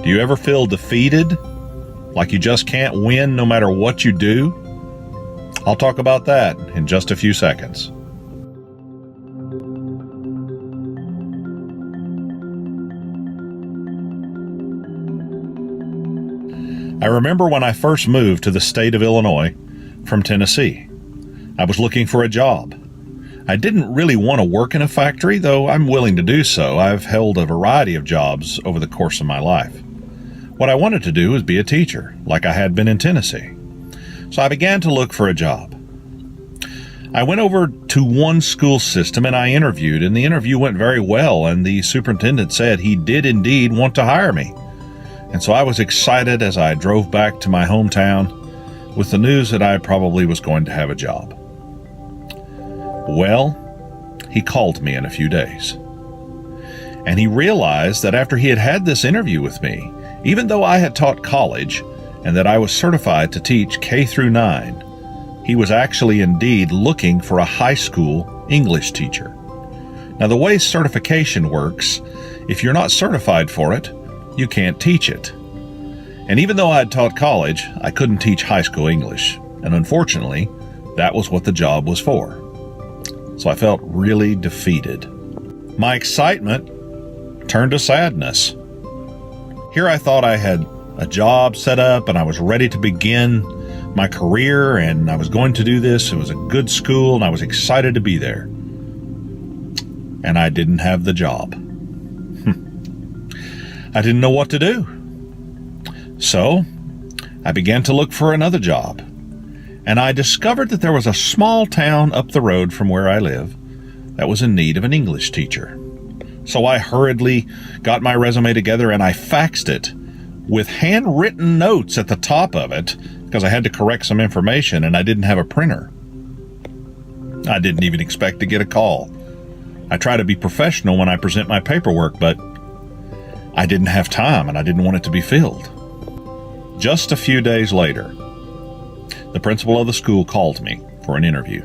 Do you ever feel defeated? Like you just can't win no matter what you do? I'll talk about that in just a few seconds. I remember when I first moved to the state of Illinois from Tennessee. I was looking for a job. I didn't really want to work in a factory, though I'm willing to do so. I've held a variety of jobs over the course of my life. What I wanted to do was be a teacher, like I had been in Tennessee. So I began to look for a job. I went over to one school system and I interviewed, and the interview went very well, and the superintendent said he did indeed want to hire me. And so I was excited as I drove back to my hometown with the news that I probably was going to have a job. Well, he called me in a few days. And he realized that after he had had this interview with me, even though I had taught college and that I was certified to teach K through 9, he was actually indeed looking for a high school English teacher. Now, the way certification works, if you're not certified for it, you can't teach it. And even though I had taught college, I couldn't teach high school English. And unfortunately, that was what the job was for. So I felt really defeated. My excitement turned to sadness. Here I thought I had a job set up and I was ready to begin my career and I was going to do this. It was a good school and I was excited to be there. And I didn't have the job. I didn't know what to do. So I began to look for another job. And I discovered that there was a small town up the road from where I live that was in need of an English teacher. So I hurriedly got my resume together and I faxed it with handwritten notes at the top of it because I had to correct some information and I didn't have a printer. I didn't even expect to get a call. I try to be professional when I present my paperwork, but I didn't have time and I didn't want it to be filled. Just a few days later, the principal of the school called me for an interview.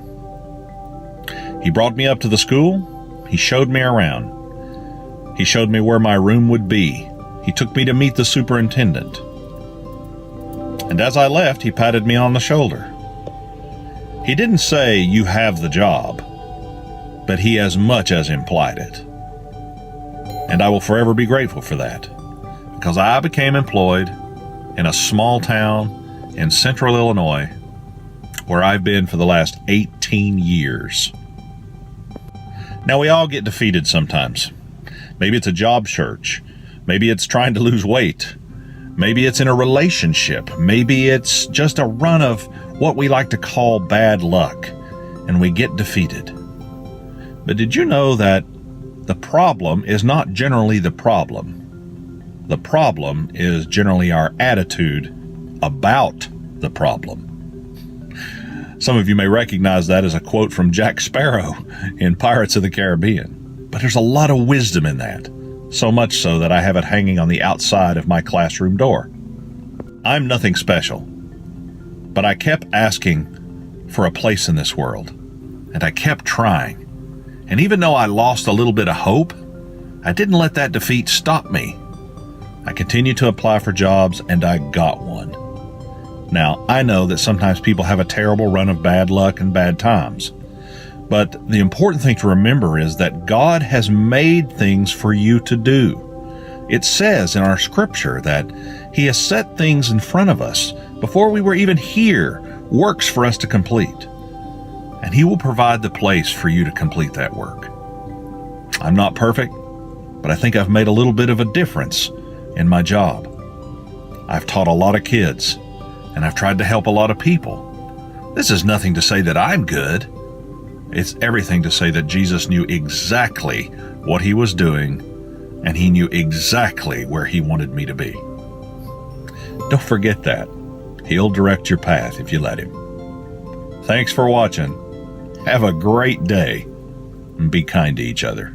He brought me up to the school. He showed me around. He showed me where my room would be. He took me to meet the superintendent. And as I left, he patted me on the shoulder. He didn't say, "You have the job," but he as much as implied it. And I will forever be grateful for that, because I became employed in a small town in central Illinois where I've been for the last 18 years. Now, we all get defeated sometimes. Maybe it's a job search. Maybe it's trying to lose weight. Maybe it's in a relationship. Maybe it's just a run of what we like to call bad luck, and we get defeated. But did you know that the problem is not generally the problem? The problem is generally our attitude about the problem. Some of you may recognize that as a quote from Jack Sparrow in Pirates of the Caribbean. But there's a lot of wisdom in that, so much so that I have it hanging on the outside of my classroom door. I'm nothing special, but I kept asking for a place in this world, and I kept trying. And even though I lost a little bit of hope, I didn't let that defeat stop me. I continued to apply for jobs, and I got one. Now, I know that sometimes people have a terrible run of bad luck and bad times. But the important thing to remember is that God has made things for you to do. It says in our scripture that He has set things in front of us before we were even here, works for us to complete. And He will provide the place for you to complete that work. I'm not perfect, but I think I've made a little bit of a difference in my job. I've taught a lot of kids, and I've tried to help a lot of people. This is nothing to say that I'm good. It's everything to say that Jesus knew exactly what He was doing, and He knew exactly where He wanted me to be. Don't forget that. He'll direct your path if you let Him. Thanks for watching. Have a great day, and be kind to each other.